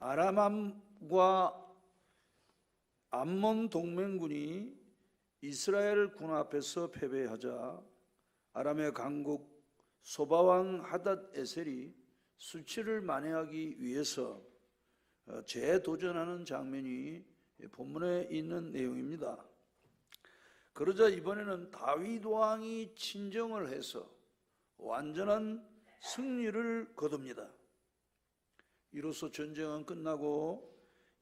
아람과 암몬 동맹군이 이스라엘 군 앞에서 패배하자 아람의 강국 소바왕 하닷 에셀이 수치를 만회하기 위해서 재도전하는 장면이 본문에 있는 내용입니다. 그러자 이번에는 다윗 왕이 친정을 해서 완전한 승리를 거둡니다. 이로써 전쟁은 끝나고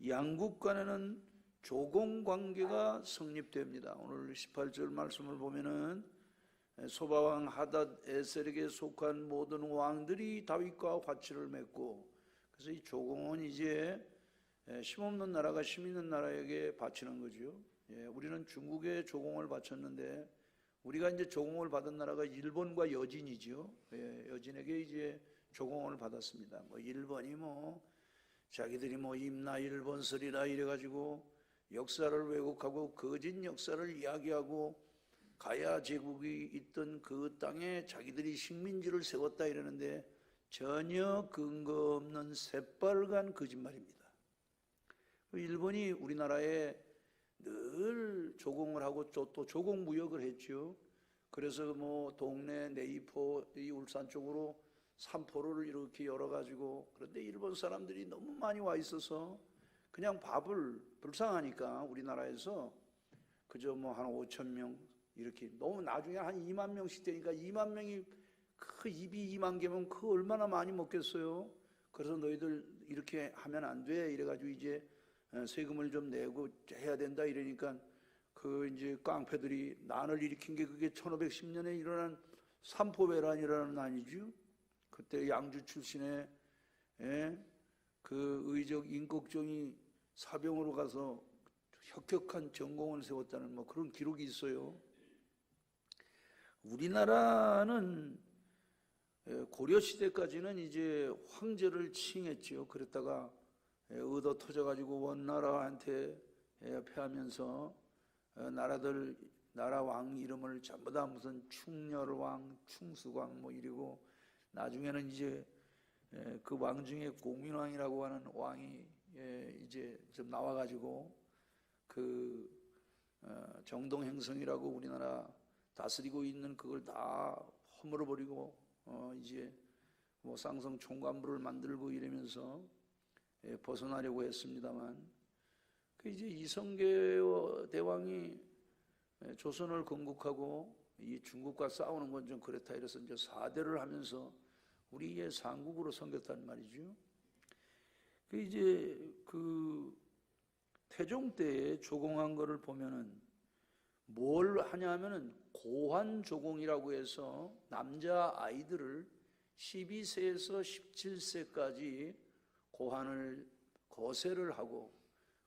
양국 간에는 조공 관계가 성립됩니다. 오늘 18절 말씀을 보면은 소바왕 하닷 에셀에게 속한 모든 왕들이 다윗과 화치를 맺고, 그래서 이 조공은 이제 힘없는 나라가 힘 있는 나라에게 바치는 거죠. 우리는 중국에 조공을 바쳤는데 우리가 이제 조공을 받은 나라가 일본과 여진이죠. 여진에게 이제 조공을 받았습니다. 일본이 자기들이 임나 일본설이라 이래가지고 역사를 왜곡하고 거짓 역사를 이야기하고 가야 제국이 있던 그 땅에 자기들이 식민지를 세웠다 이러는데 전혀 근거 없는 새빨간 거짓말입니다. 일본이 우리나라에 늘 조공을 하고 또 조공 무역을 했죠. 그래서 동네 네이포 이 울산 쪽으로 삼포를 이렇게 열어가지고, 그런데 일본 사람들이 너무 많이 와 있어서 그냥 밥을 불쌍하니까 우리나라에서 그저 한 5천 명 이렇게, 너무 나중에 한 2만 명씩 되니까 2만 명이 그 입이 2만 개면 그 얼마나 많이 먹겠어요. 그래서 너희들 이렇게 하면 안 돼 이래가지고 이제 세금을 좀 내고 해야 된다 이러니까 그 이제 깡패들이 난을 일으킨 게 그게 1510년에 일어난 삼포배란이라는 난이죠. 그때 양주 출신의 그 의적 임꺽정이 사병으로 가서 혁혁한 전공을 세웠다는 그런 기록이 있어요. 우리나라는 고려 시대까지는 이제 황제를 칭했지요. 그랬다가 얻어 터져가지고 원나라한테 패하면서 나라 왕 이름을 전부 다 무슨 충렬왕, 충수왕 이러고, 나중에는 이제 그 왕 중에 공민왕이라고 하는 왕이 이제 좀 나와가지고 그 정동행성이라고 우리나라 다스리고 있는 그걸 다 허물어 버리고 이제 쌍성 총관부를 만들고 이러면서 벗어나려고 했습니다만, 그 이제 이성계 대왕이 조선을 건국하고 이 중국과 싸우는 건 좀 그렇다 이래서 이제 사대를 하면서 우리의 상국으로 섬겼단 말이죠. 그 이제 그 태종 때에 조공한 거를 보면은 뭘 하냐면은 고환조공이라고 해서 남자 아이들을 12세에서 17세까지 고환을 거세를 하고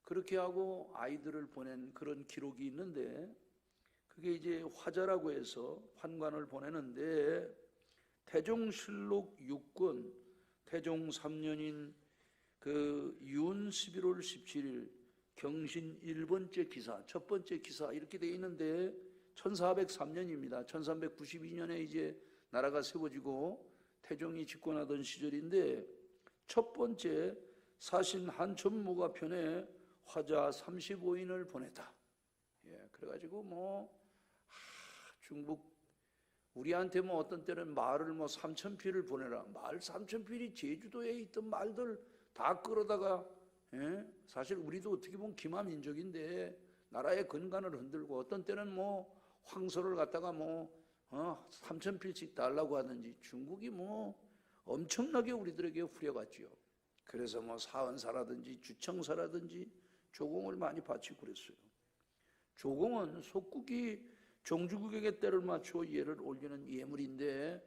그렇게 하고 아이들을 보낸 그런 기록이 있는데, 그게 이제 화자라고 해서 환관을 보내는데, 태종실록 6권 태종 3년인 그 윤 11월 17일 경신 1번째 기사, 첫 번째 기사 이렇게 돼 있는데 1403년입니다. 1392년에 이제 나라가 세워지고 태종이 집권하던 시절인데, 첫 번째 사신 한천무가 편에 화자 35인을 보냈다. 그래가지고 중국 우리한테 어떤 때는 말을 3,000필을 보내라. 말 3,000필이 제주도에 있던 말들 다 끌어다가, 사실 우리도 어떻게 보면 기마민족인데 나라의 근간을 흔들고, 어떤 때는 황소를 갖다가 3,000필씩 달라고 하든지, 중국이 엄청나게 우리들에게 후려갔지요. 그래서 사은사라든지 주청사라든지 조공을 많이 바치고 그랬어요. 조공은 속국이 종주국에게 때를 맞춰 예를 올리는 예물인데,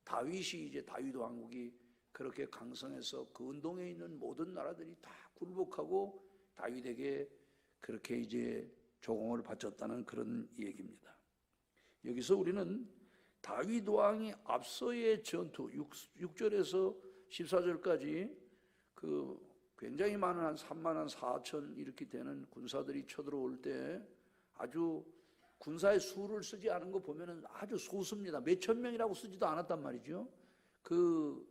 다윗이 이제 다윗 왕국이 그렇게 강성해서 그 운동에 있는 모든 나라들이 다 굴복하고 다윗에게 그렇게 이제 조공을 바쳤다는 그런 얘기입니다. 여기서 우리는 다윗 왕이 앞서의 전투 6절에서 14절까지 그 굉장히 많은 한 3만 한 4천 이렇게 되는 군사들이 쳐들어올 때 아주 군사의 수를 쓰지 않은 거 보면은 아주 소수입니다. 몇천 명이라고 쓰지도 않았단 말이죠. 그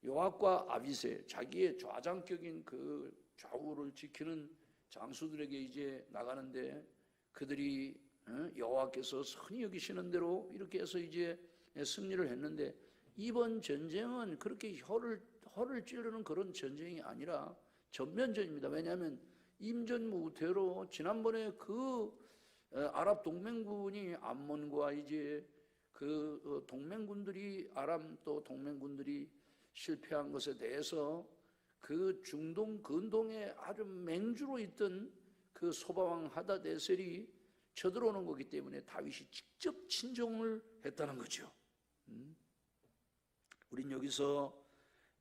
요압과 아비새, 자기의 좌장격인 그 좌우를 지키는 장수들에게 이제 나가는데, 그들이 여호와께서 선히 여기시는 대로 이렇게 해서 이제 승리를 했는데, 이번 전쟁은 그렇게 혀를 찌르는 그런 전쟁이 아니라 전면전입니다. 왜냐하면 임전무후퇴로 지난번에 그 아랍 동맹군이 암몬과 이제 그 동맹군들이, 아람 또 동맹군들이 실패한 것에 대해서 그 중동 근동에 아주 맹주로 있던 그 소바왕 하닷에셀이 쳐들어오는 거기 때문에 다윗이 직접 친정을 했다는 거죠. 우린 여기서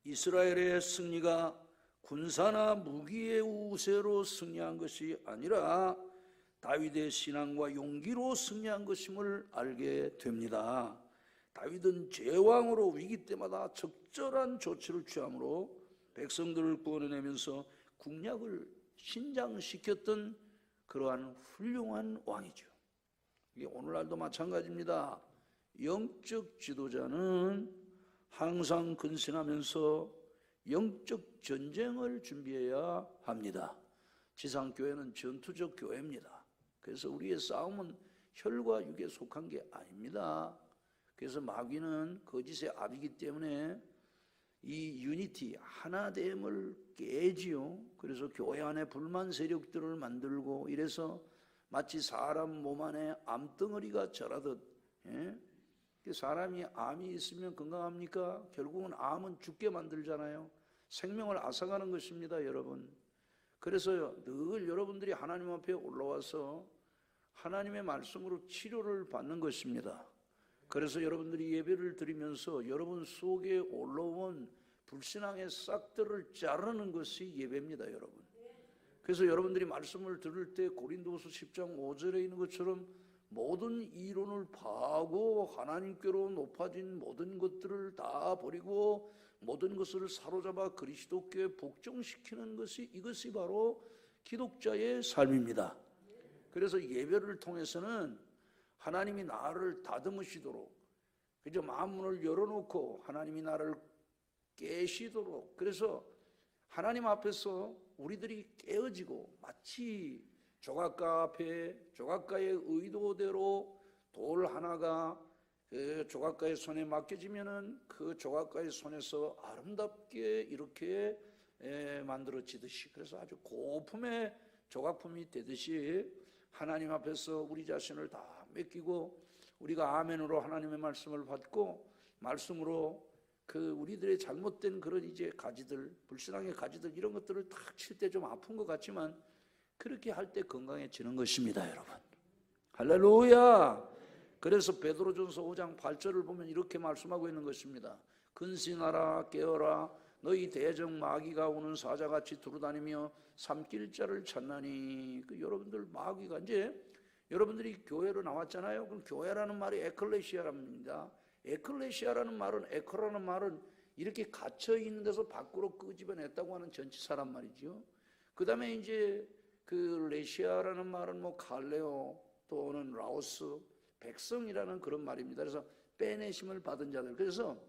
이스라엘의 승리가 군사나 무기의 우세로 승리한 것이 아니라 다윗의 신앙과 용기로 승리한 것임을 알게 됩니다. 다윗은 제왕으로 위기 때마다 적절한 조치를 취함으로 백성들을 구원해내면서 국력을 신장시켰던 그러한 훌륭한 왕이죠. 이게 오늘날도 마찬가지입니다. 영적 지도자는 항상 근신하면서 영적 전쟁을 준비해야 합니다. 지상교회는 전투적 교회입니다. 그래서 우리의 싸움은 혈과 육에 속한 게 아닙니다. 그래서 마귀는 거짓의 압이기 때문에 이 유니티, 하나됨을 깨지요. 그래서 교회 안에 불만 세력들을 만들고 이래서 마치 사람 몸 안에 암덩어리가 자라듯, 사람이 암이 있으면 건강합니까? 결국은 암은 죽게 만들잖아요. 생명을 앗아가는 것입니다, 여러분. 그래서 늘 여러분들이 하나님 앞에 올라와서 하나님의 말씀으로 치료를 받는 것입니다. 그래서 여러분들이 예배를 드리면서 여러분 속에 올라온 불신앙의 싹들을 자르는 것이 예배입니다, 여러분. 그래서 여러분들이 말씀을 들을 때 고린도후서 10장 5절에 있는 것처럼 모든 이론을 파하고 하나님께로 높아진 모든 것들을 다 버리고 모든 것을 사로잡아 그리스도께 복종시키는 것이, 이것이 바로 기독자의 삶입니다. 그래서 예배를 통해서는 하나님이 나를 다듬으시도록, 그저 마음문을 열어놓고 하나님이 나를 깨시도록, 그래서 하나님 앞에서 우리들이 깨어지고 마치 조각가의 의도대로 돌 하나가 그 조각가의 손에 맡겨지면은 그 조각가의 손에서 아름답게 이렇게 만들어지듯이, 그래서 아주 고품의 조각품이 되듯이 하나님 앞에서 우리 자신을 다 맡기고 우리가 아멘으로 하나님의 말씀을 받고 말씀으로 그 우리들의 잘못된 그런 이제 가지들, 불신앙의 가지들, 이런 것들을 탁 칠 때 좀 아픈 것 같지만 그렇게 할 때 건강해지는 것입니다, 여러분. 할렐루야. 그래서 베드로전서 5장 8절을 보면 이렇게 말씀하고 있는 것입니다. 근신하라, 깨어라, 너희 대적 마귀가 오는 사자같이 두루다니며 삼킬 자를 찾나니. 여러분들 마귀가, 이제 여러분들이 교회로 나왔잖아요. 그럼 교회라는 말이 에클레시아랍니다. 에클레시아라는 말은, 에코라는 말은 이렇게 갇혀 있는 데서 밖으로 끄집어냈다고 하는 전치사란 말이죠. 그 다음에 이제 그 레시아라는 말은 뭐 갈레오 또는 라오스, 백성이라는 그런 말입니다. 그래서 빼내심을 받은 자들. 그래서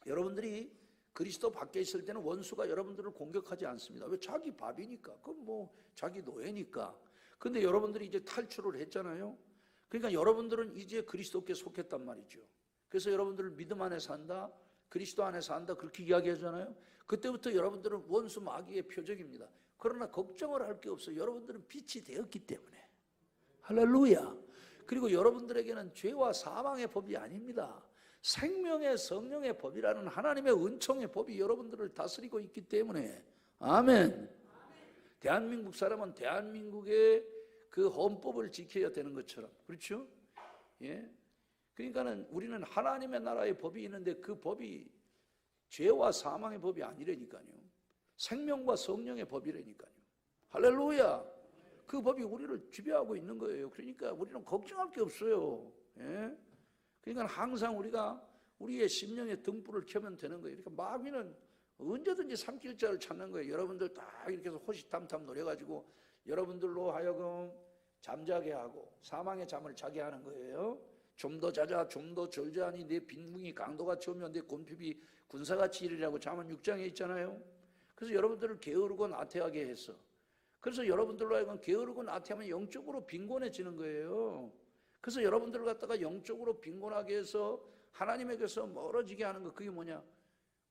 여러분들이 그리스도 밖에 있을 때는 원수가 여러분들을 공격하지 않습니다. 왜? 자기 밥이니까. 그건 뭐 자기 노예니까. 근데 여러분들이 이제 탈출을 했잖아요. 그러니까 여러분들은 이제 그리스도께 속했단 말이죠. 그래서 여러분들을 믿음 안에 산다, 그리스도 안에 산다, 그렇게 이야기하잖아요. 그때부터 여러분들은 원수 마귀의 표적입니다. 그러나 걱정을 할 게 없어요. 여러분들은 빛이 되었기 때문에. 할렐루야. 그리고 여러분들에게는 죄와 사망의 법이 아닙니다. 생명의 성령의 법이라는 하나님의 은총의 법이 여러분들을 다스리고 있기 때문에. 아멘. 대한민국 사람은 대한민국의 그 헌법을 지켜야 되는 것처럼, 그렇죠? 예. 그러니까는 우리는 하나님의 나라의 법이 있는데 그 법이 죄와 사망의 법이 아니라니까요. 생명과 성령의 법이라니까요. 할렐루야. 그 법이 우리를 지배하고 있는 거예요. 그러니까 우리는 걱정할 게 없어요. 예? 그러니까 항상 우리가 우리의 심령의 등불을 켜면 되는 거예요. 그러니까 마귀는 언제든지 삼킬 자를 찾는 거예요. 여러분들 다 이렇게 해서 호시탐탐 노려가지고 여러분들로 하여금 잠자게 하고 사망의 잠을 자게 하는 거예요. 좀 더 자자, 좀 더 졸자 하니 내 빈궁이 강도같이 오면 내 곤핍이 군사같이 이르리라고 잠언 6장에 있잖아요. 그래서 여러분들을 게으르고 나태하게 했어. 그래서 여러분들로 하여금 게으르고 나태하면 영적으로 빈곤해지는 거예요. 그래서 여러분들을 갖다가 영적으로 빈곤하게 해서 하나님에게서 멀어지게 하는 거, 그게 뭐냐?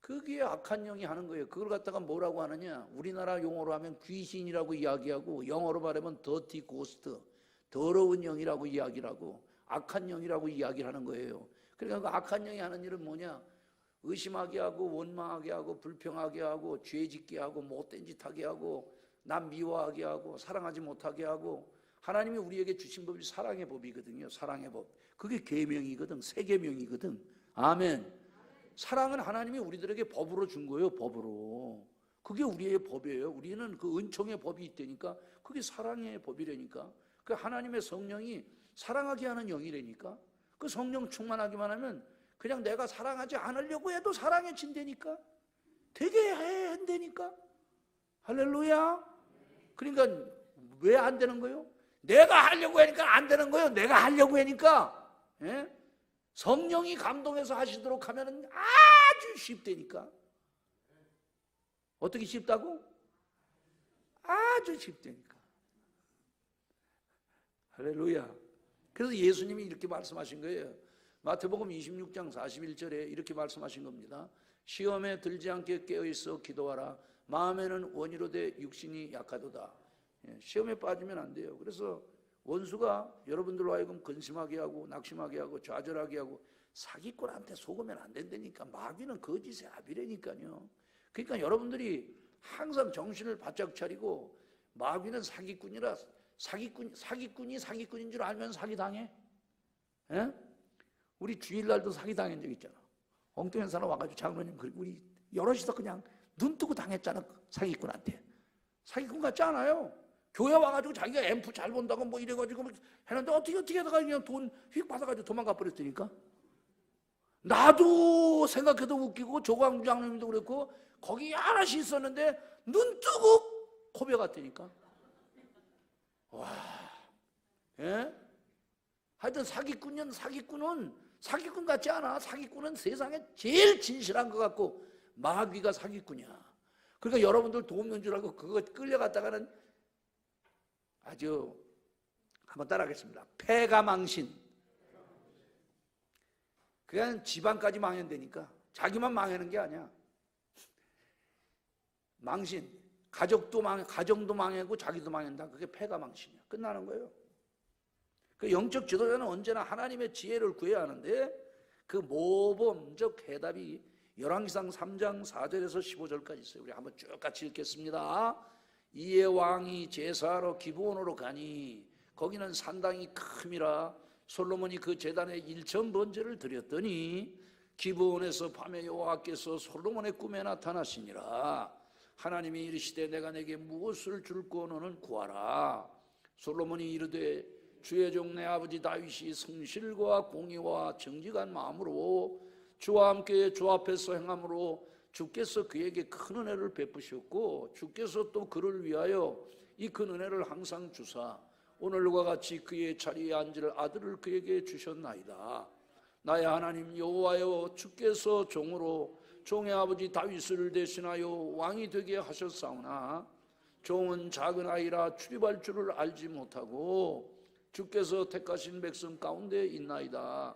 그게 악한 영이 하는 거예요. 그걸 갖다가 뭐라고 하느냐? 우리나라 용어로 하면 귀신이라고 이야기하고, 영어로 말하면 더티 고스트, 더러운 영이라고 이야기를 하고, 악한 영이라고 이야기를 하는 거예요. 그러니까 그 악한 영이 하는 일은 뭐냐? 의심하게 하고, 원망하게 하고, 불평하게 하고, 죄짓게 하고, 못된 짓 하게 하고, 남 미워하게 하고, 사랑하지 못하게 하고. 하나님이 우리에게 주신 법이 사랑의 법이거든요. 사랑의 법. 그게 계명이거든. 새 계명이거든. 아멘. 사랑은 하나님이 우리들에게 법으로 준 거예요. 법으로. 그게 우리의 법이에요. 우리는 그 은총의 법이 있다니까. 그게 사랑의 법이라니까. 그 하나님의 성령이 사랑하게 하는 영이라니까. 그 성령 충만하기만 하면 그냥 내가 사랑하지 않으려고 해도 사랑해진다니까. 되게 한다니까. 할렐루야. 그러니까 왜 안 되는 거예요? 내가 하려고 하니까 안 되는 거예요. 내가 하려고 하니까. 예? 성령이 감동해서 하시도록 하면 아주 쉽다니까. 어떻게 쉽다고? 아주 쉽다니까. 할렐루야. 그래서 예수님이 이렇게 말씀하신 거예요. 마태복음 26장 41절에 이렇게 말씀하신 겁니다. 시험에 들지 않게 깨어있어 기도하라. 마음에는 원이로되 육신이 약하도다. 시험에 빠지면 안 돼요. 그래서 원수가 여러분들로 하여금 근심하게 하고 낙심하게 하고 좌절하게 하고 사기꾼한테 속으면 안 된다니까. 마귀는 거짓의 아비라니까요. 그러니까 여러분들이 항상 정신을 바짝 차리고, 마귀는 사기꾼이라, 사기꾼이 사기꾼인 줄 알면 사기당해. 예? 우리 주일날도 사기당한 적 있잖아. 엉뚱한 사람 와가지고 장로님, 우리 여럿이서 그냥 눈 뜨고 당했잖아. 사기꾼한테. 사기꾼 같지 않아요. 교회 와가지고 자기가 앰프 잘 본다고 뭐 이래가지고 했는데 어떻게 하다가 그냥 돈 휙 받아가지고 도망가 버렸으니까. 나도 생각해도 웃기고 조광주 장로님도 그랬고 거기 하나씩 있었는데 눈 뜨고 고백했다니까. 와, 예? 하여튼 사기꾼은 사기꾼 같지 않아. 사기꾼은 세상에 제일 진실한 것 같고 마귀가 사기꾼이야. 그러니까 여러분들 도움는 줄 알고 그거 끌려갔다가는 아주, 한번 따라하겠습니다. 패가망신. 그냥 집안까지 망한다니까. 자기만 망하는 게 아니야. 망신. 가정도 망하고 자기도 망한다. 그게 패가망신이야. 끝나는 거예요. 그 영적 지도자는 언제나 하나님의 지혜를 구해야 하는데 그 모범적 해답이 열왕기상 3장 4절에서 15절까지 있어요. 우리 한번 쭉 같이 읽겠습니다. 이에 왕이 제사하러 기브온으로 가니 거기는 산당이 큼이라 솔로몬이 그 제단에 1천 번제를 드렸더니 기브온에서 밤에 여호와께서 솔로몬의 꿈에 나타나시니라. 하나님이 이르시되 내가 내게 무엇을 줄고 너는 구하라. 솔로몬이 이르되 주의 종 내 아버지 다윗이 성실과 공의와 정직한 마음으로 주와 함께 주 앞에서 행함으로 주께서 그에게 큰 은혜를 베푸셨고 주께서 또 그를 위하여 이 큰 은혜를 항상 주사 오늘과 같이 그의 자리에 앉을 아들을 그에게 주셨나이다. 나의 하나님 여호와여, 주께서 종으로 종의 아버지 다윗을 대신하여 왕이 되게 하셨사오나 종은 작은 아이라 출입할 줄을 알지 못하고 주께서 택하신 백성 가운데 있나이다.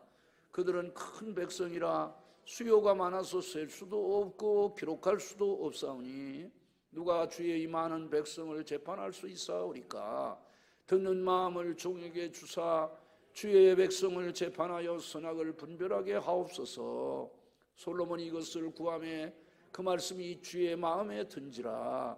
그들은 큰 백성이라 수요가 많아서 셀 수도 없고 기록할 수도 없사오니 누가 주의 이 많은 백성을 재판할 수 있사오리까. 듣는 마음을 종에게 주사 주의 백성을 재판하여 선악을 분별하게 하옵소서. 솔로몬이 이것을 구하매 그 말씀이 주의 마음에 든지라.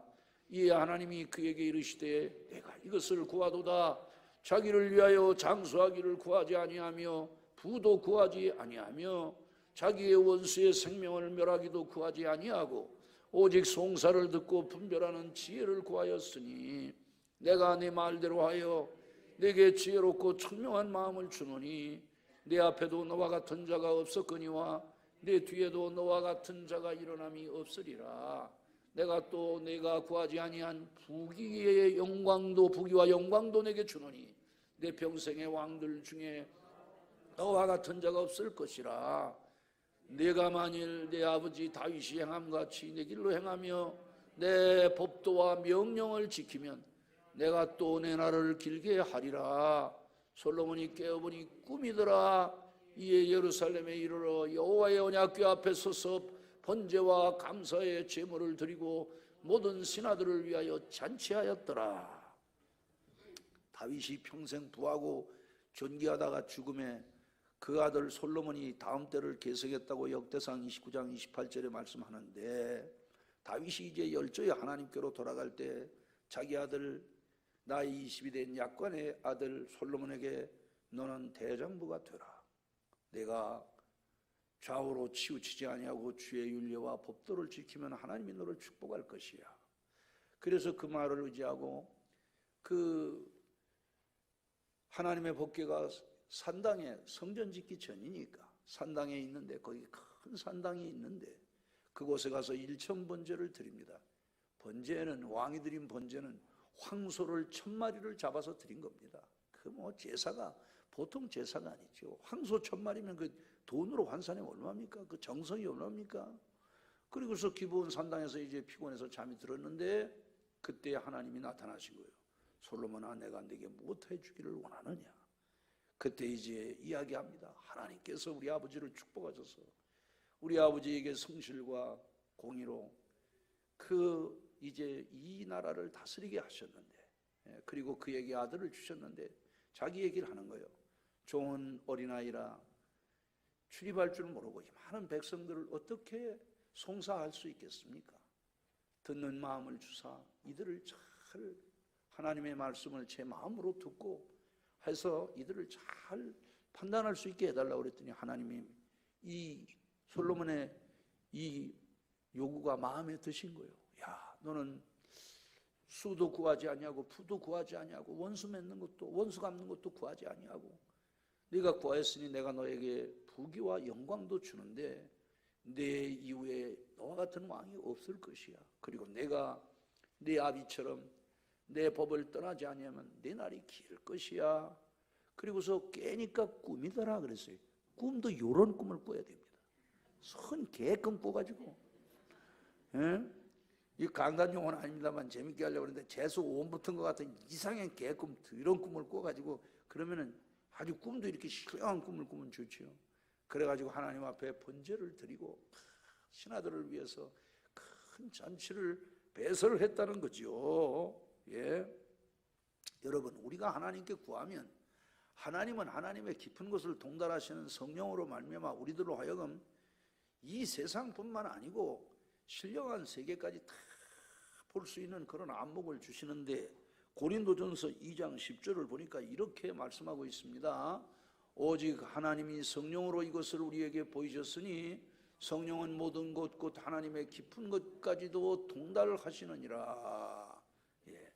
이에 하나님이 그에게 이르시되 내가 이것을 구하도다. 자기를 위하여 장수하기를 구하지 아니하며 부도 구하지 아니하며 자기의 원수의 생명을 멸하기도 구하지 아니하고 오직 송사를 듣고 분별하는 지혜를 구하였으니 내가 네 말대로 하여 내게 지혜롭고 청명한 마음을 주노니 내 앞에도 너와 같은 자가 없었거니와 내 뒤에도 너와 같은 자가 일어남이 없으리라. 내가 또 내가 구하지 아니한 부귀의 영광도 부귀와 영광도 내게 주노니 내 평생의 왕들 중에 너와 같은 자가 없을 것이라. 내가 만일 내 아버지 다윗이 행함같이 내 길로 행하며 내 법도와 명령을 지키면 내가 또 내 날을 길게 하리라. 솔로몬이 깨어보니 꿈이더라. 이에 예루살렘에 이르러 여호와의 언약궤 앞에 서서 번제와 감사의 제물을 드리고 모든 신하들을 위하여 잔치하였더라. 다윗이 평생 부하고 존귀하다가 죽음에 그 아들 솔로몬이 다음 때를 계승했다고 역대상 29장 28절에 말씀하는데, 다윗이 이제 열조의 하나님께로 돌아갈 때 자기 아들 나이 20이 된 약관의 아들 솔로몬에게 너는 대장부가 되라. 내가 좌우로 치우치지 아니하고 주의 윤례와 법도를 지키면 하나님이 너를 축복할 것이야. 그래서 그 말을 의지하고 그 하나님의 법궤가 산당에, 성전 짓기 전이니까 산당에 있는데, 거기 큰 산당이 있는데 그곳에 가서 일천번제를 드립니다. 번제는, 왕이 드린 번제는 황소를 1000마리를 잡아서 드린 겁니다. 그 뭐 제사가 보통 제사가 아니죠. 황소 1000마리면 그 돈으로 환산하면 얼마입니까? 그 정성이 얼마입니까? 그리고서 기브온 산당에서 이제 피곤해서 잠이 들었는데 그때 하나님이 나타나신 거예요. 솔로몬아, 내가 네게 무엇해 주기를 원하느냐? 그때 이제 이야기합니다. 하나님께서 우리 아버지를 축복하셔서 우리 아버지에게 성실과 공의로 그 이제 이 나라를 다스리게 하셨는데, 그리고 그에게 아들을 주셨는데 자기 얘기를 하는 거예요. 좋은 어린아이라 출입할 줄 모르고 이 많은 백성들을 어떻게 송사할 수 있겠습니까? 듣는 마음을 주사 이들을 잘 하나님의 말씀을 제 마음으로 듣고 해서 이들을 잘 판단할 수 있게 해달라고 그랬더니 하나님이 이 솔로몬의 이 요구가 마음에 드신 거예요. 야, 너는 수도 구하지 아니하고 부도 구하지 아니하고 원수 맺는 것도, 원수 갚는 것도 구하지 아니하고 네가 구하였으니 내가 너에게 부귀와 영광도 주는데 내 이후에 너와 같은 왕이 없을 것이야. 그리고 내가 네 아비처럼 내 법을 떠나지 아니하면 내 날이 길 것이야. 그리고서 깨니까 꿈이더라 그랬어요. 꿈도 이런 꿈을 꿔야 됩니다. 선 개꿈 꿔가지고, 이 강단 용어는 아닙니다만 재밌게 하려고 그러는데 재수 5음 붙은 것 같은 이상한 개꿈, 이런 꿈을 꿔가지고 그러면은 아주 꿈도 이렇게 신령한 꿈을 꾸면 좋지요. 그래가지고 하나님 앞에 번제를 드리고 신하들을 위해서 큰 잔치를 배설을 했다는 거죠. 예, 여러분, 우리가 하나님께 구하면 하나님은 하나님의 깊은 것을 동달하시는 성령으로 말미암아 우리들로 하여금 이 세상뿐만 아니고 신령한 세계까지 다 볼 수 있는 그런 안목을 주시는데, 고린도전서 2장 10절을 보니까 이렇게 말씀하고 있습니다. 오직 하나님이 성령으로 이것을 우리에게 보이셨으니 성령은 모든 것 곧 하나님의 깊은 것까지도 동달하시느니라. 예.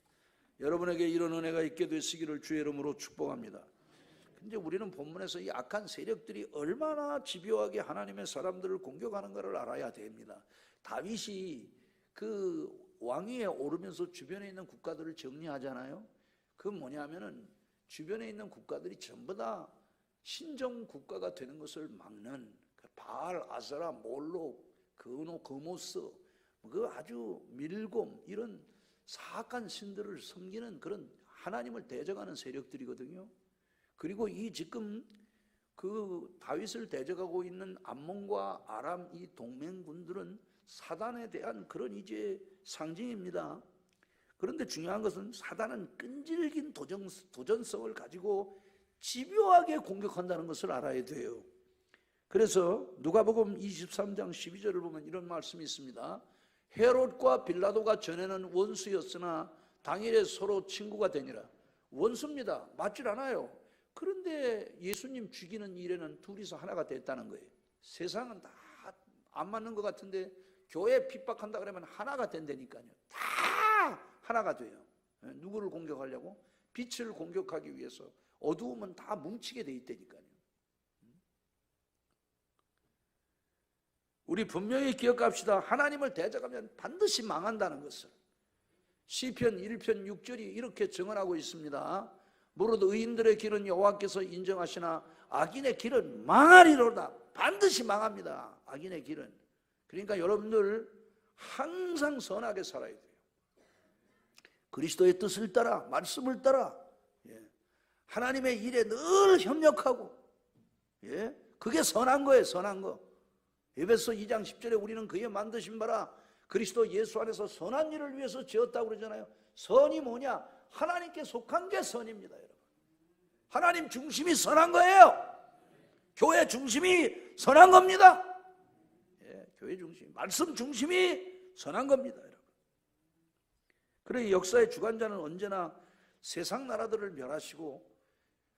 여러분에게 이런 은혜가 있게 되시기를 주의 이름으로 축복합니다. 근데 우리는 본문에서 이 악한 세력들이 얼마나 집요하게 하나님의 사람들을 공격하는가를 알아야 됩니다. 다윗이 그 왕위에 오르면서 주변에 있는 국가들을 정리하잖아요. 그 뭐냐면은 주변에 있는 국가들이 전부 다 신정 국가가 되는 것을 막는 바알, 아세라, 몰록, 그노, 거모스, 그 아주 밀곰, 이런 사악한 신들을 섬기는 그런 하나님을 대적하는 세력들이거든요. 그리고 이 지금 그 다윗을 대적하고 있는 암몬과 아람 이 동맹군들은 사단에 대한 그런 이제 상징입니다. 그런데 중요한 것은 사단은 끈질긴 도전성을 가지고 집요하게 공격한다는 것을 알아야 돼요. 그래서 누가복음 23장 12절을 보면 이런 말씀이 있습니다. 헤롯과 빌라도가 전에는 원수였으나 당일에 서로 친구가 되니라. 원수입니다. 맞질 않아요. 그런데 예수님 죽이는 일에는 둘이서 하나가 됐다는 거예요. 세상은 다 안 맞는 것 같은데 교회 핍박한다 그러면 하나가 된다니까요. 다 하나가 돼요. 누구를 공격하려고? 빛을 공격하기 위해서. 어두움은 다 뭉치게 돼 있다니까요. 우리 분명히 기억합시다. 하나님을 대적하면 반드시 망한다는 것을. 시편 1편 6절이 이렇게 증언하고 있습니다. 무릇 의인들의 길은 여호와께서 인정하시나 악인의 길은 망하리로다. 반드시 망합니다. 악인의 길은. 그러니까 여러분들 항상 선하게 살아야 돼요. 그리스도의 뜻을 따라, 말씀을 따라, 하나님의 일에 늘 협력하고, 그게 선한 거예요. 선한 거. 에베소 2장 10절에 우리는 그의 만드신 바라 그리스도 예수 안에서 선한 일을 위해서 지었다고 그러잖아요. 선이 뭐냐? 하나님께 속한 게 선입니다, 여러분. 하나님 중심이 선한 거예요. 교회 중심이 선한 겁니다. 교회 중심, 말씀 중심이 선한 겁니다, 여러분. 그러니 역사의 주관자는 언제나 세상 나라들을 멸하시고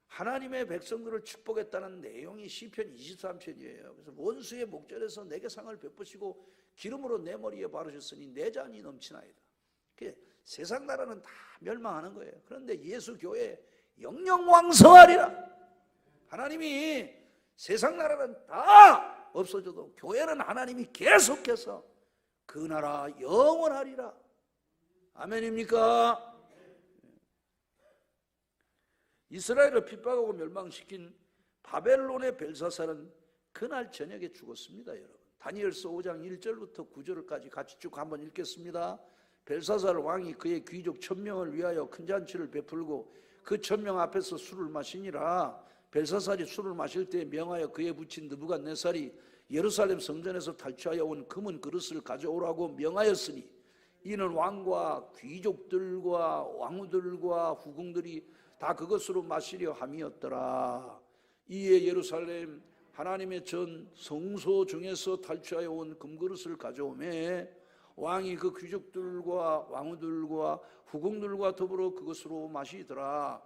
하나님의 백성들을 축복했다는 내용이 시편 23편이에요. 그래서 원수의 목전에서 내게 상을 베푸시고 기름으로 내 머리에 바르셨으니 내 잔이 넘치나이다. 세상 나라는 다 멸망하는 거예요. 그런데 예수 교회 영영 왕성하리라. 하나님이 세상 나라는 다 없어져도 교회는 하나님이 계속해서 그 나라 영원하리라. 아멘입니까? 이스라엘을 핍박하고 멸망시킨 바벨론의 벨사살은 그날 저녁에 죽었습니다, 여러분. 다니엘서 5장 1절부터 9절까지 같이 쭉 한번 읽겠습니다. 벨사살 왕이 그의 귀족 1000명을 위하여 큰 잔치를 베풀고 그 1000명 앞에서 술을 마시니라. 벨사살이 술을 마실 때 명하여 그의 부친 느부갓네살이 예루살렘 성전에서 탈취하여 온 금은 그릇을 가져오라고 명하였으니 이는 왕과 귀족들과 왕후들과 후궁들이 다 그것으로 마시려 함이었더라. 이에 예루살렘 하나님의 전 성소 중에서 탈취하여 온 금그릇을 가져오매 왕이 그 귀족들과 왕후들과 후궁들과 더불어 그것으로 마시더라.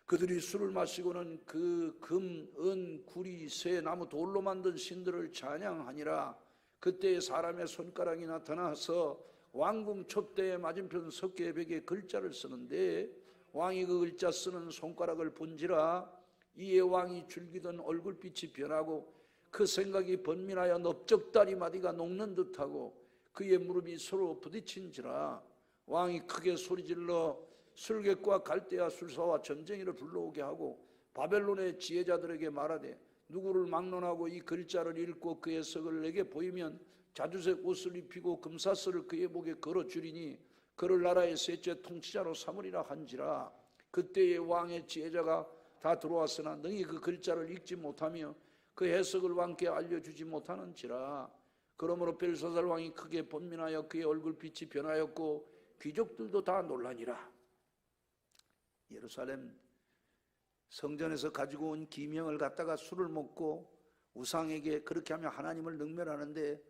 그들이 술을 마시고는 그 금, 은, 구리, 쇠, 나무, 돌로 만든 신들을 찬양하니라. 그때 사람의 손가락이 나타나서 왕궁 촛대의 맞은편 석계의 벽에 글자를 쓰는데 왕이 그 글자 쓰는 손가락을 본지라. 이에 왕이 즐기던 얼굴빛이 변하고 그 생각이 번민하여 넓적다리 마디가 녹는 듯하고 그의 무릎이 서로 부딪힌지라. 왕이 크게 소리질러 술객과 갈대아 술사와 전쟁이를 불러오게 하고 바벨론의 지혜자들에게 말하되 누구를 막론하고 이 글자를 읽고 그의 석을 내게 보이면 자주색 옷을 입히고 금사슬을 그의 목에 걸어주리니 그를 나라의 셋째 통치자로 삼으리라 한지라. 그때의 왕의 지혜자가 다 들어왔으나 능히 그 글자를 읽지 못하며 그 해석을 왕께 알려주지 못하는지라. 그러므로 벨사살 왕이 크게 번민하여 그의 얼굴빛이 변하였고 귀족들도 다 놀라니라. 예루살렘 성전에서 가지고 온 기명을 갖다가 술을 먹고 우상에게 그렇게 하면 하나님을 능멸하는데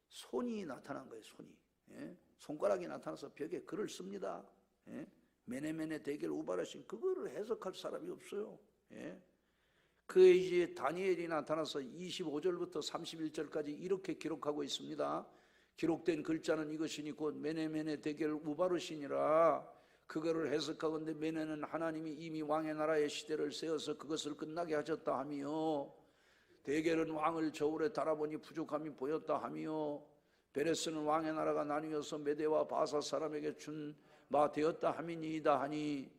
손이 나타난 거예요. 손이. 손가락이 나타나서 벽에 글을 씁니다. 메네메네 데겔 우바라신 그거를 해석할 사람이 없어요. 그 이제 다니엘이 나타나서 25절부터 31절까지 이렇게 기록하고 있습니다. 기록된 글자는 이것이니 곧 메네메네 데겔 우바르시니라. 그거를 해석하건대 메네는 하나님이 이미 왕의 나라의 시대를 세워서 그것을 끝나게 하셨다 하며 데겔은 왕을 저울에 달아보니 부족함이 보였다 하며 베레스는 왕의 나라가 나뉘어서 메대와 바사 사람에게 준 바 되었다 함이니이다 하니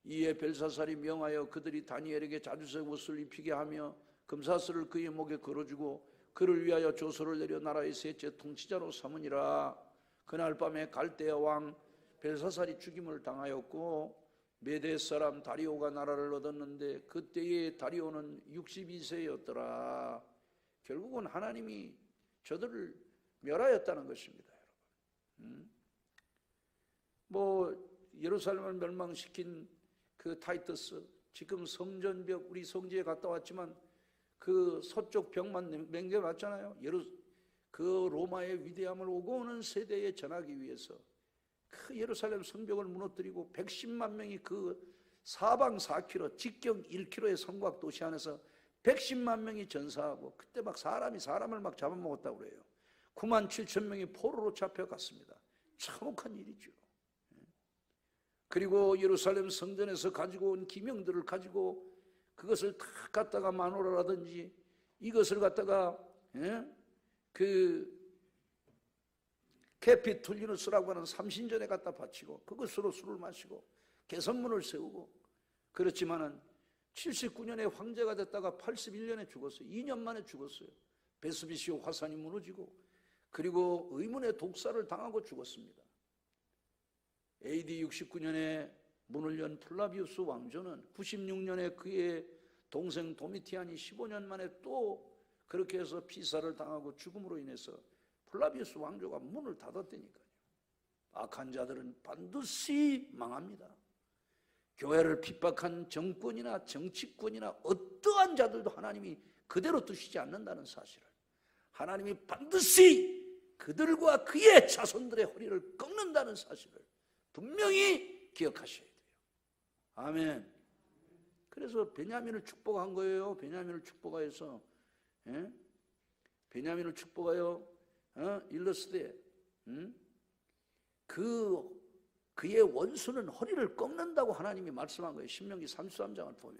이에 벨사살이 명하여 그들이 다니엘에게 자주색 옷을 입히게 하며 금사슬을 그의 목에 걸어주고 그를 위하여 조서를 내려 나라의 셋째 통치자로 삼으니라. 그날 밤에 갈대아 왕 벨사살이 죽임을 당하였고 메대 사람 다리오가 나라를 얻었는데 그때의 다리오는 62세였더라. 결국은 하나님이 저들을 멸하였다는 것입니다, 여러분. 예루살렘을 멸망시킨 그 타이터스, 지금 성전벽 우리 성지에 갔다 왔지만 그 서쪽 벽만 맹겨놨잖아요. 그 로마의 위대함을 오고 오는 세대에 전하기 위해서 그 예루살렘 성벽을 무너뜨리고 110만 명이 그 사방 4km, 직경 1km의 성곽 도시 안에서 110만 명이 전사하고 그때 막 사람을 막 잡아먹었다고 그래요. 9만 7천 명이 포로로 잡혀갔습니다. 참혹한 일이죠. 그리고 예루살렘 성전에서 가지고 온 기명들을 가지고 그것을 다 갖다가 마노라라든지 이것을 갖다가 그 캐피툴리누스라고 하는 삼신전에 갖다 바치고 그것으로 술을 마시고 개선문을 세우고 그렇지만은 79년에 황제가 됐다가 81년에 죽었어요. 2년 만에 죽었어요. 베스비시오 화산이 무너지고, 그리고 의문의 독사를 당하고 죽었습니다. AD 69년에 문을 연 플라비우스 왕조는 96년에 그의 동생 도미티안이 15년 만에 또 그렇게 해서 피사를 당하고 죽음으로 인해서 플라비우스 왕조가 문을 닫았다니까요. 악한 자들은 반드시 망합니다. 교회를 핍박한 정권이나 정치권이나 어떠한 자들도 하나님이 그대로 두시지 않는다는 사실을, 하나님이 반드시 그들과 그의 자손들의 허리를 꺾는다는 사실을 분명히 기억하셔야 돼요. 아멘. 그래서 베냐민을 축복한 거예요. 베냐민을 축복하여서, 베냐민을 축복하여 일러스되 그의 원수는 허리를 꺾는다고 하나님이 말씀한 거예요. 신명기 33장을 보면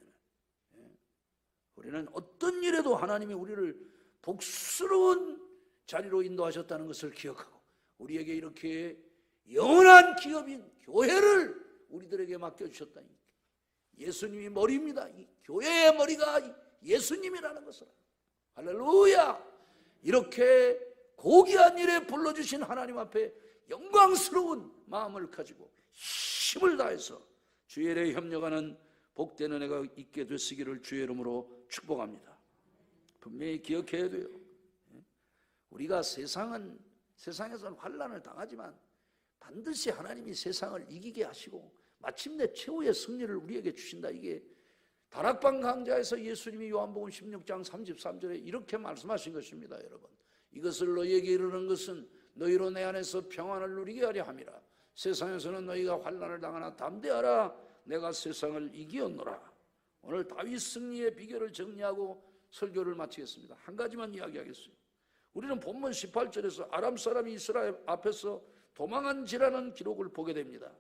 우리는 어떤 일에도 하나님이 우리를 복스러운 자리로 인도하셨다는 것을 기억하고, 우리에게 이렇게 영원한 기업인 교회를 우리들에게 맡겨주셨다니, 예수님이 머리입니다. 이 교회의 머리가 예수님이라는 것을, 할렐루야. 이렇게 고귀한 일에 불러주신 하나님 앞에 영광스러운 마음을 가지고 힘을 다해서 주의 일에 협력하는 복된 은혜가 있게 되시기를 주의 이름으로 축복합니다. 분명히 기억해야 돼요. 우리가 세상에서는 환난을 당하지만 반드시 하나님이 세상을 이기게 하시고 마침내 최후의 승리를 우리에게 주신다. 이게 다락방 강좌에서 예수님이 요한복음 16장 33절에 이렇게 말씀하신 것입니다. 여러분, 이것을 너희에게 이르는 것은 너희로 내 안에서 평안을 누리게 하려 함이라. 세상에서는 너희가 환난을 당하나 담대하라. 내가 세상을 이기었노라. 오늘 다윗 승리의 비결을 정리하고 설교를 마치겠습니다. 한 가지만 이야기하겠어요. 우리는 본문 18절에서 아람 사람이 이스라엘 앞에서 도망한지라는 기록을 보게 됩니다.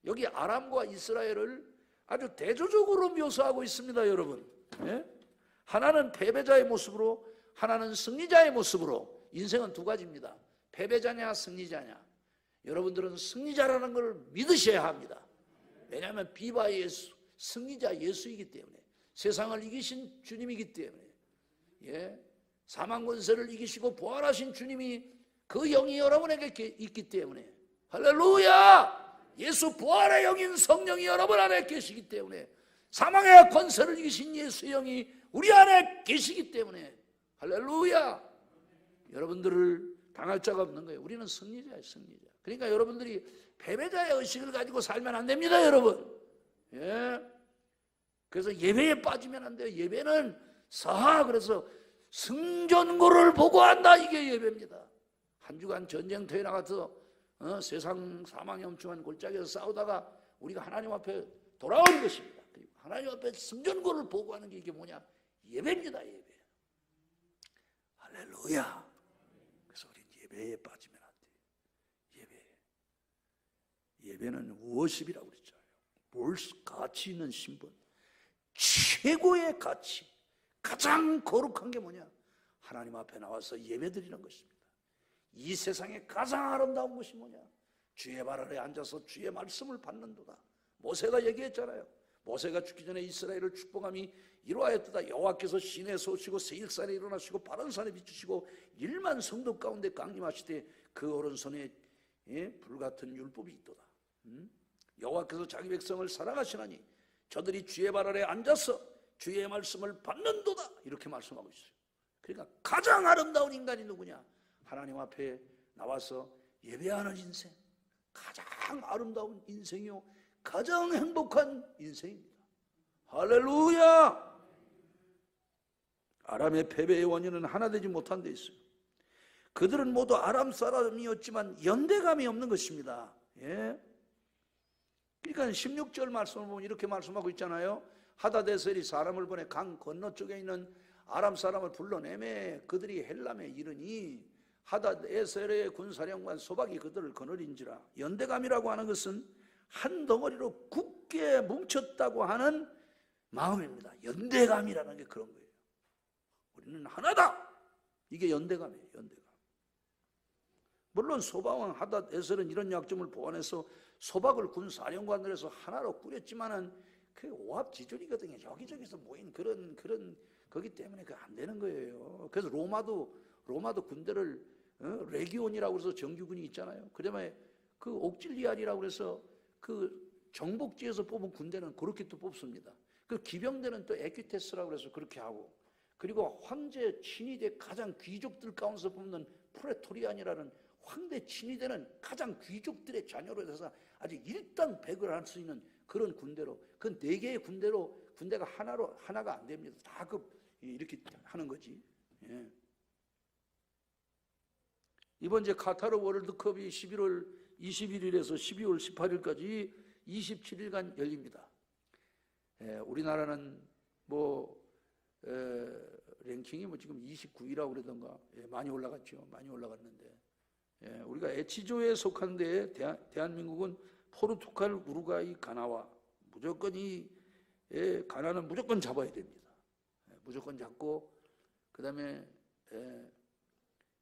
여기 아람과 이스라엘을 아주 대조적으로 묘사하고 있습니다. 여러분, 하나는 패배자의 모습으로, 하나는 승리자의 모습으로. 인생은 두 가지입니다. 패배자냐 승리자냐. 여러분들은 승리자라는 걸 믿으셔야 합니다. 왜냐하면 비바 예수, 승리자 예수이기 때문에, 세상을 이기신 주님이기 때문에, 사망 권세를 이기시고 부활하신 주님이 그 영이 여러분에게 있기 때문에, 할렐루야! 예수 부활의 영인 성령이 여러분 안에 계시기 때문에, 사망의 권세를 이기신 예수의 영이 우리 안에 계시기 때문에, 할렐루야! 여러분들을 당할 자가 없는 거예요. 우리는 승리자예요, 승리자. 그러니까 여러분들이 패배자의 의식을 가지고 살면 안 됩니다, 여러분. 그래서 예배에 빠지면 안 돼요. 예배는 그래서 승전고를 보고 한다. 이게 예배입니다. 한 주간 전쟁터에 나가서 세상 사망에 엄청난 골짜기에서 싸우다가 우리가 하나님 앞에 돌아오는 것입니다. 그리고 하나님 앞에 승전고를 보고 하는 게 이게 뭐냐? 예배입니다. 예배. 할렐루야. 그래서 우리 예배에 빠지면 안 돼요. 예배는 워십이라고 그랬잖아요. 가치 있는 신분, 최고의 가치, 가장 거룩한 게 뭐냐? 하나님 앞에 나와서 예배드리는 것입니다. 이 세상에 가장 아름다운 것이 뭐냐? 주의 발 아래 앉아서 주의 말씀을 받는도다. 모세가 얘기했잖아요. 모세가 죽기 전에 이스라엘을 축복함이 이루어졌다. 여호와께서 시내에서 오시고 세일산에 일어나시고 바른산에 비추시고 1만 성도 가운데 강림하시되 그 오른손에 불같은 율법이 있도다. 여호와께서 자기 백성을 사랑하시나니 저들이 주의 발 아래 앉아서 주의 말씀을 받는도다. 이렇게 말씀하고 있어요. 그러니까 가장 아름다운 인간이 누구냐? 하나님 앞에 나와서 예배하는 인생, 가장 아름다운 인생이요, 가장 행복한 인생입니다. 할렐루야! 아람의 패배의 원인은 하나 되지 못한 데 있어요. 그들은 모두 아람 사람이었지만 연대감이 없는 것입니다. 그러니까 16절 말씀을 보면 이렇게 말씀하고 있잖아요. 하다데셀이 사람을 보내 강 건너쪽에 있는 아람 사람을 불러내매 그들이 헬람에 이르니 하다데셀의 군사령관 소박이 그들을 거느린지라. 연대감이라고 하는 것은 한 덩어리로 굳게 뭉쳤다고 하는 마음입니다. 연대감이라는 게 그런 거예요. 우리는 하나다. 이게 연대감이에요. 연대감. 물론 소바왕 하닷에셀은 이런 약점을 보완해서 소박을 군사령관을 해서 하나로 꾸렸지만은 그 오합지졸이거든요. 여기저기서 모인 그런 거기 때문에 그 안 되는 거예요. 그래서 로마도 군대를 레기온이라고 해서 정규군이 있잖아요. 그다음에 그 옥질리알이라고 해서 그 정복지에서 뽑은 군대는 그렇게 또 뽑습니다. 그 기병대는 또 에퀴테스라고 해서 그렇게 하고, 그리고 황제 친위대 가장 귀족들 가운데서 뽑는 프레토리안이라는 황제 친위대는 가장 귀족들의 자녀로 해서 아주 일당백을 할 수 있는 그런 군대로, 그 4개의 군대가 하나가 안 됩니다. 다 이렇게 하는 거지. 예. 이번 이제 카타르 월드컵이 11월 21일에서 12월 18일까지 27일간 열립니다. 예, 우리나라는 랭킹이 지금 29위라고 그러던가, 예, 많이 올라갔죠. 많이 올라갔는데, 예, 우리가 H조에 속한 데에 대한민국은 포르투갈, 우루과이, 가나와 무조건 가나는 무조건 잡아야 됩니다. 예, 무조건 잡고, 그 다음에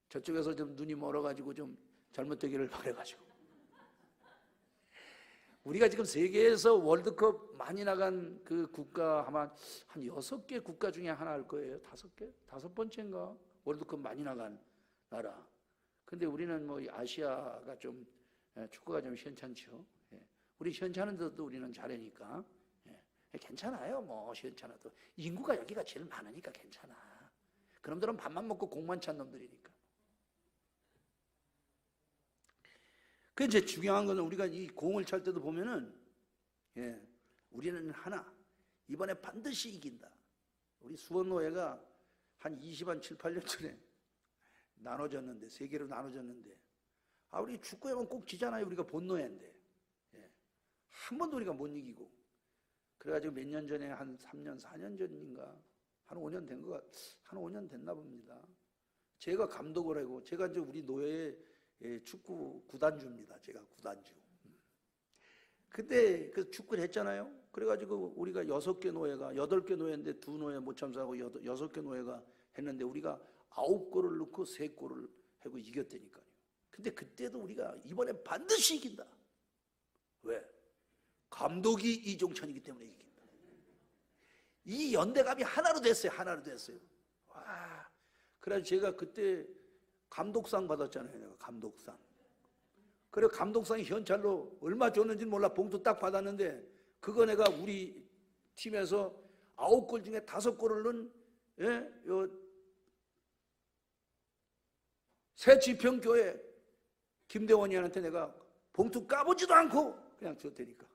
저쪽에서 좀 눈이 멀어가지고 좀 잘못되기를 바래가지고, 우리가 지금 세계에서 월드컵 많이 나간 그 국가 아마 한 6개 국가 중에 하나일 거예요. 5개? 5번째인가? 월드컵 많이 나간 나라. 근데 우리는 아시아가 좀 축구가 좀 시원찮죠. 예. 우리 시원찮은데도 우리는 잘하니까, 예. 괜찮아요. 시원찮아도 인구가 여기가 제일 많으니까 괜찮아. 그놈들은 밥만 먹고 공만 찬 놈들이니까. 그 이제 중요한 건 우리가 이 공을 찰 때도 보면은, 예, 우리는 하나, 이번에 반드시 이긴다. 우리 수원노회가 한 7, 8년 전에 나눠졌는데, 3개로 나눠졌는데, 우리 축구에만 꼭 지잖아요. 우리가 본노회인데, 예, 한 번도 우리가 못 이기고. 그래가지고 몇 년 전에 한 3년, 4년 전인가, 한 5년 한 5년 됐나 봅니다. 제가 감독을 하고, 제가 이제 우리 노회에 축구 구단주입니다. 제가 구단주. 근데 그 축구를 했잖아요. 그래가지고 우리가 6개 노회가, 8개 노회인데 2노회 못 참석하고 6개 노회가 했는데, 우리가 9골을 넣고 3골을 하고 이겼다니까요. 근데 그때도 우리가 이번에 반드시 이긴다. 왜? 감독이 이종천이기 때문에 이긴다. 이 연대감이 하나로 됐어요. 와. 그래서 제가 그때 감독상 받았잖아요. 내가 감독상. 그래, 감독상이 현찰로 얼마 줬는지 몰라. 봉투 딱 받았는데, 그거 내가 우리 팀에서 9골 중에 5골을 넣은, 새지평교회 김대원이한테 내가 봉투 까보지도 않고 그냥 줬다니까.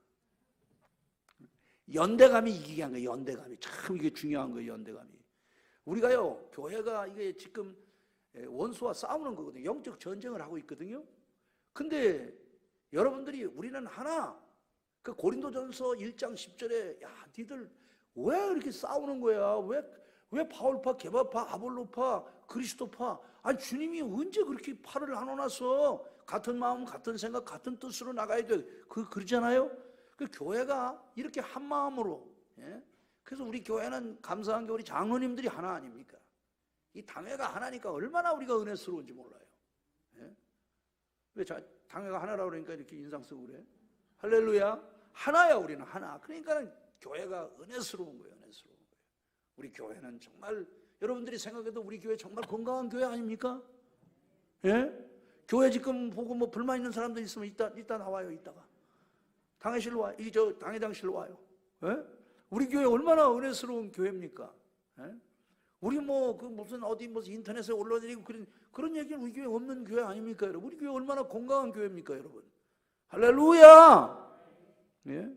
연대감이 이기게 한 거예요. 연대감이. 참 이게 중요한 거예요. 연대감이. 우리가요, 교회가 이게 지금 원수와 싸우는 거거든요. 영적 전쟁을 하고 있거든요. 근데 여러분들이, 우리는 하나, 그 고린도전서 1장 10절에 야, 니들 왜 이렇게 싸우는 거야? 왜 바울파, 게바파, 아볼로파, 그리스도파? 아니, 주님이 언제 그렇게 팔을 나눠놨어? 같은 마음, 같은 생각, 같은 뜻으로 나가야 돼. 그러잖아요. 그 교회가 이렇게 한 마음으로, 예? 그래서 우리 교회는 감사한 게 우리 장로님들이 하나 아닙니까? 이 당회가 하나니까 얼마나 우리가 은혜스러운지 몰라요. 예? 왜 당회가 하나라고 그러니까 이렇게 인상 쓰고 그래? 할렐루야. 하나야. 우리는 하나. 그러니까 교회가 은혜스러운 거예요. 우리 교회는 정말, 여러분들이 생각해도 우리 교회 정말 건강한 교회 아닙니까? 예? 교회 지금 보고 불만 있는 사람들 있으면 이따 나와요. 이따가 당회실로 와요. 당회장실로 와요. 예? 우리 교회 얼마나 은혜스러운 교회입니까? 예? 우리 무슨 인터넷에 올려드리고 그런 얘기는 우리 교회 없는 교회 아닙니까, 여러분? 우리 교회 얼마나 건강한 교회입니까, 여러분? 할렐루야! 예?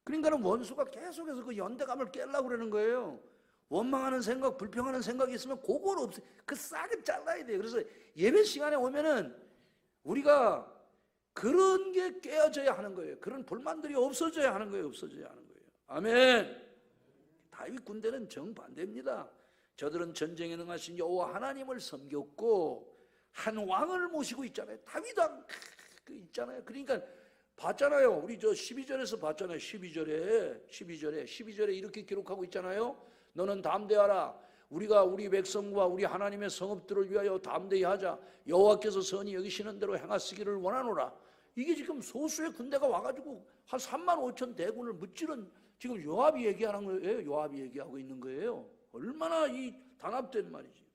그러니까는 원수가 계속해서 그 연대감을 깨려고 그러는 거예요. 원망하는 생각, 불평하는 생각이 있으면 그걸 그 싹을 잘라야 돼요. 그래서 예배 시간에 오면은 우리가 그런 게 깨어져야 하는 거예요. 그런 불만들이 없어져야 하는 거예요. 아멘. 다윗 군대는 정반대입니다. 저들은 전쟁에 능하신 여호와 하나님을 섬겼고 한 왕을 모시고 있잖아요. 다윗 왕 있잖아요. 그러니까 봤잖아요. 우리 12절에서 봤잖아요. 12절에 이렇게 기록하고 있잖아요. 너는 담대하라. 우리가 우리 백성과 우리 하나님의 성읍들을 위하여 담대히 하자. 여호와께서 선히 여기시는 대로 행하시기를 원하노라. 이게 지금 소수의 군대가 와가지고 한 3만 5천 대군을 무찌른 지금 요압이 얘기하는 거예요. 요압이 얘기하고 있는 거예요. 얼마나 이 단합된 말이지.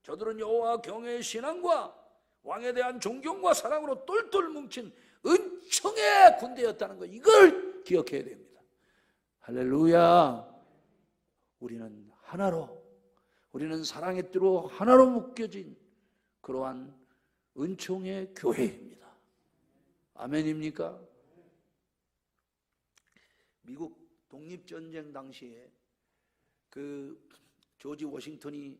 저들은 여호와 경외의 신앙과 왕에 대한 존경과 사랑으로 똘똘 뭉친 은총의 군대였다는 거, 이걸 기억해야 됩니다. 할렐루야. 우리는 하나로, 우리는 사랑의 띠로 하나로 묶여진 그러한 은총의 교회입니다. 아멘입니까? 미국 독립전쟁 당시에 그 조지 워싱턴이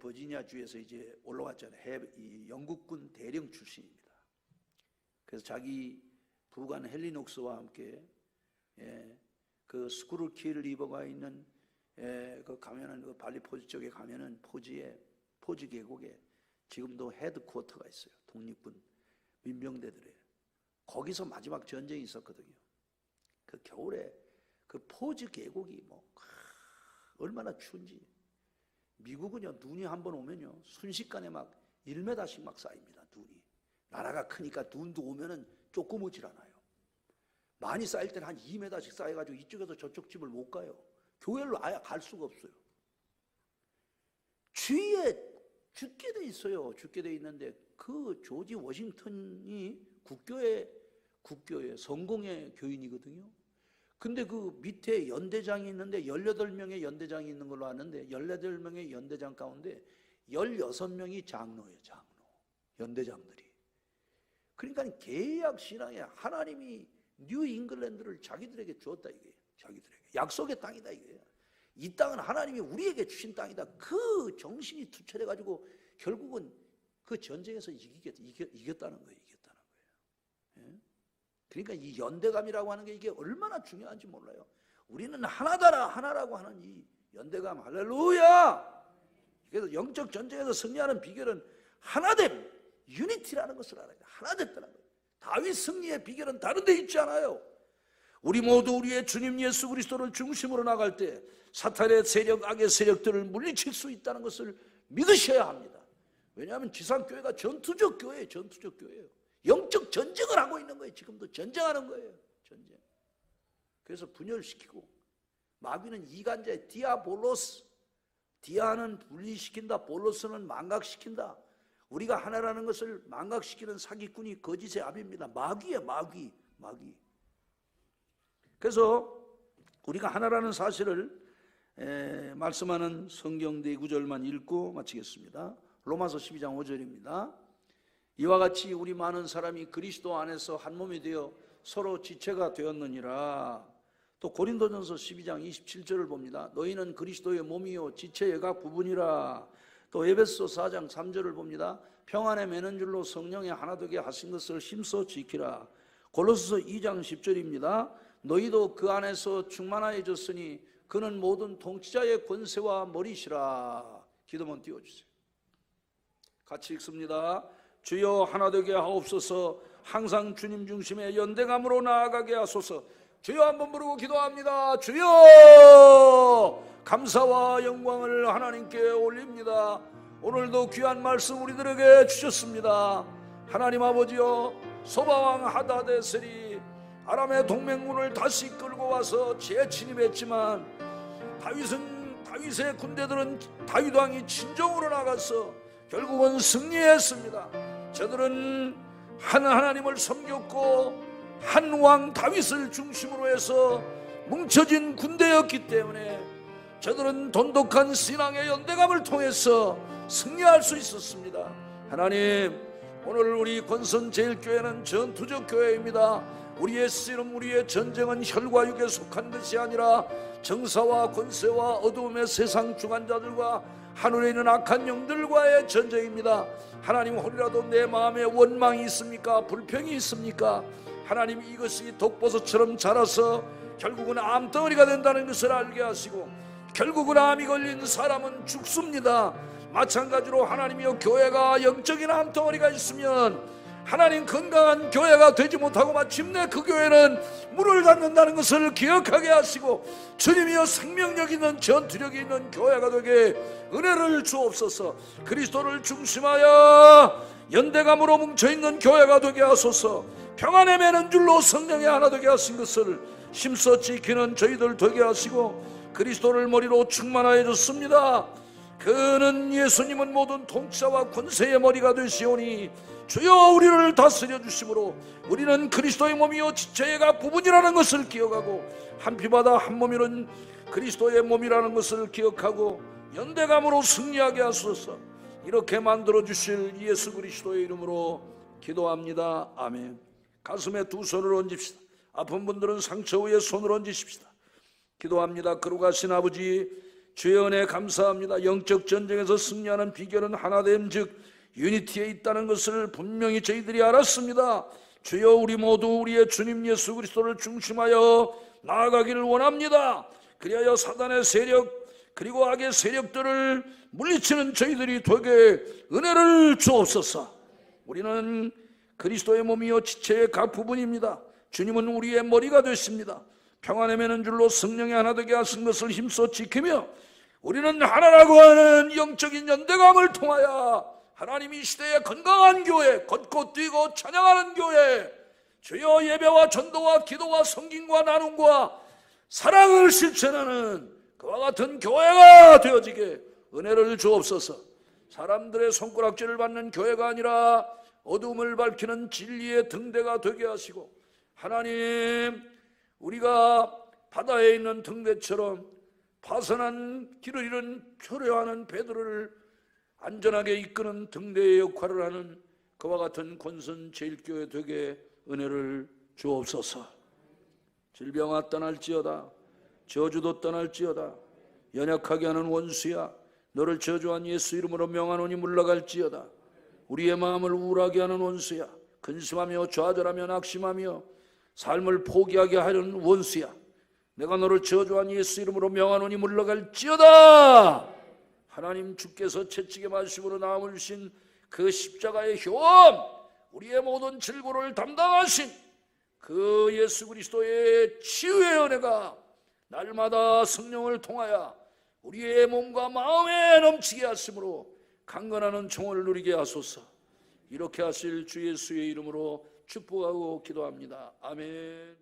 버지니아주에서 이제 올라왔잖아요. 이 영국군 대령 출신입니다. 그래서 자기 부관 헨리 녹스와 함께 그 스크루키 리버가 있는 그 가면은 그 발리 포지 쪽에 가면은 포지 계곡에 지금도 헤드쿼터가 있어요. 독립군 민병대들의. 거기서 마지막 전쟁이 있었거든요. 그 겨울에 그 포지 계곡이 뭐 얼마나 추운지. 미국은요, 눈이 한번 오면요 순식간에 막 1m씩 막 쌓입니다. 눈이. 나라가 크니까 눈도 오면은 조그맣질 않아요. 많이 쌓일 때는 한 2m씩 쌓여가지고 이쪽에서 저쪽 집을 못 가요. 교회로 아예 갈 수가 없어요. 주위에 죽게 돼 있어요. 죽게 돼 있는데 그 조지 워싱턴이 국교의 성공의 교인이거든요. 근데 그 밑에 연대장이 있는데 18명의 연대장이 있는 걸로 아는데 18명의 연대장 가운데 16명이 장로예요. 장로. 연대장들이. 그러니까 계약 신앙에 하나님이 뉴 잉글랜드를 자기들에게 주었다 이거예요. 자기들에게. 약속의 땅이다 이거예요. 이 땅은 하나님이 우리에게 주신 땅이다. 그 정신이 투철해 가지고 결국은 그 전쟁에서 이겼다는 거예요. 예? 그러니까 이 연대감이라고 하는 게 이게 얼마나 중요한지 몰라요. 우리는 하나라고 하는 이 연대감. 할렐루야. 그래서 영적 전쟁에서 승리하는 비결은 하나됨, 유니티라는 것을 알아야 돼요. 하나 됐다는 거예요. 다윗 승리의 비결은 다른 데 있지 않아요. 우리 모두 우리의 주님 예수 그리스도를 중심으로 나갈 때 사탄의 세력, 악의 세력들을 물리칠 수 있다는 것을 믿으셔야 합니다. 왜냐하면 지상교회가 전투적 교회예요. 전투적 교회예요. 영적 전쟁을 하고 있는 거예요. 지금도 전쟁하는 거예요. 전쟁. 그래서 분열시키고, 마귀는 이간자의 디아볼로스, 디아는 분리시킨다, 볼로스는 망각시킨다. 우리가 하나라는 것을 망각시키는 사기꾼이 거짓의 아비입니다. 마귀예요. 마귀. 그래서 우리가 하나라는 사실을 말씀하는 성경 네 구절만 읽고 마치겠습니다. 로마서 12장 5절입니다. 이와 같이 우리 많은 사람이 그리스도 안에서 한 몸이 되어 서로 지체가 되었느니라. 또 고린도전서 12장 27절을 봅니다. 너희는 그리스도의 몸이요 지체의 각 부분이라. 또 에베소 4장 3절을 봅니다. 평안에 매는 줄로 성령에 하나 되게 하신 것을 힘써 지키라. 골로새서 2장 10절입니다. 너희도 그 안에서 충만하여졌으니 그는 모든 통치자의 권세와 머리시라. 기도문 띄워주세요. 같이 읽습니다. 주여 하나 되게 하옵소서. 항상 주님 중심의 연대감으로 나아가게 하소서. 주여 한번 부르고 기도합니다. 주여 감사와 영광을 하나님께 올립니다. 오늘도 귀한 말씀 우리들에게 주셨습니다. 하나님 아버지여, 소바왕 하다데셀이 아람의 동맹군을 다시 끌고 와서 재침입했지만 다윗의 군대들은 다윗 왕이 진정으로 나가서 결국은 승리했습니다. 저들은 한 하나님을 섬겼고 한 왕 다윗을 중심으로 해서 뭉쳐진 군대였기 때문에 저들은 돈독한 신앙의 연대감을 통해서 승리할 수 있었습니다. 하나님, 오늘 우리 권선제일교회는 전투적 교회입니다. 우리의 씨름, 우리의 전쟁은 혈과 육에 속한 것이 아니라 정사와 권세와 어두움의 세상 주관자들과 하늘에 있는 악한 영들과의 전쟁입니다. 하나님, 혹이라도 내 마음에 원망이 있습니까? 불평이 있습니까? 하나님, 이것이 독버섯처럼 자라서 결국은 암덩어리가 된다는 것을 알게 하시고, 결국은 암이 걸린 사람은 죽습니다. 마찬가지로 하나님이여, 교회가 영적인 암덩어리가 있으면 하나님 건강한 교회가 되지 못하고 마침내 그 교회는 문을 닫는다는 것을 기억하게 하시고, 주님이여 생명력 있는 전투력이 있는 교회가 되게 은혜를 주옵소서. 그리스도를 중심하여 연대감으로 뭉쳐있는 교회가 되게 하소서. 평안에 매는 줄로 성령에 하나 되게 하신 것을 힘써 지키는 저희들 되게 하시고 그리스도를 머리로 충만하여 줬습니다. 그는 예수님은 모든 통치자와 권세의 머리가 되시오니 주여 우리를 다스려 주심으로 우리는 그리스도의 몸이요 지체의 각 부분이라는 것을 기억하고 한 피바다 한 몸이는 그리스도의 몸이라는 것을 기억하고 연대감으로 승리하게 하소서. 이렇게 만들어 주실 예수 그리스도의 이름으로 기도합니다. 아멘. 가슴에 두 손을 얹읍시다. 아픈 분들은 상처 위에 손을 얹으십시다. 기도합니다. 거룩하신 아버지, 주의 은혜 감사합니다. 영적 전쟁에서 승리하는 비결은 하나됨 즉 유니티에 있다는 것을 분명히 저희들이 알았습니다. 주여 우리 모두 우리의 주님 예수 그리스도를 중심하여 나아가기를 원합니다. 그리하여 사단의 세력 그리고 악의 세력들을 물리치는 저희들이 되게 은혜를 주옵소서. 우리는 그리스도의 몸이요 지체의 각 부분입니다. 주님은 우리의 머리가 되십니다. 평안의 매는 줄로 성령이 하나 되게 하신 것을 힘써 지키며 우리는 하나라고 하는 영적인 연대감을 통하여 하나님 이 시대의 건강한 교회, 걷고 뛰고 찬양하는 교회, 주여 예배와 전도와 기도와 성김과 나눔과 사랑을 실천하는 그와 같은 교회가 되어지게 은혜를 주옵소서. 사람들의 손가락질을 받는 교회가 아니라 어둠을 밝히는 진리의 등대가 되게 하시고 하나님, 우리가 바다에 있는 등대처럼 파선한 길을 잃은 표류하는 배들을 안전하게 이끄는 등대의 역할을 하는 그와 같은 권선 제일교회 되게 은혜를 주옵소서. 질병아 떠날지어다, 저주도 떠날지어다, 연약하게 하는 원수야 너를 저주한 예수 이름으로 명하노니 물러갈지어다. 우리의 마음을 우울하게 하는 원수야, 근심하며 좌절하며 낙심하며 삶을 포기하게 하려는 원수야, 내가 너를 저주한 예수 이름으로 명하노니 물러갈지어다. 하나님 주께서 채찍에 맞으심으로 나음을 주신 그 십자가의 효험, 우리의 모든 질고를 담당하신 그 예수 그리스도의 치유의 은혜가 날마다 성령을 통하여 우리의 몸과 마음에 넘치게 하심으로 강건하는 총을 누리게 하소서. 이렇게 하실 주 예수의 이름으로 축복하고 기도합니다. 아멘.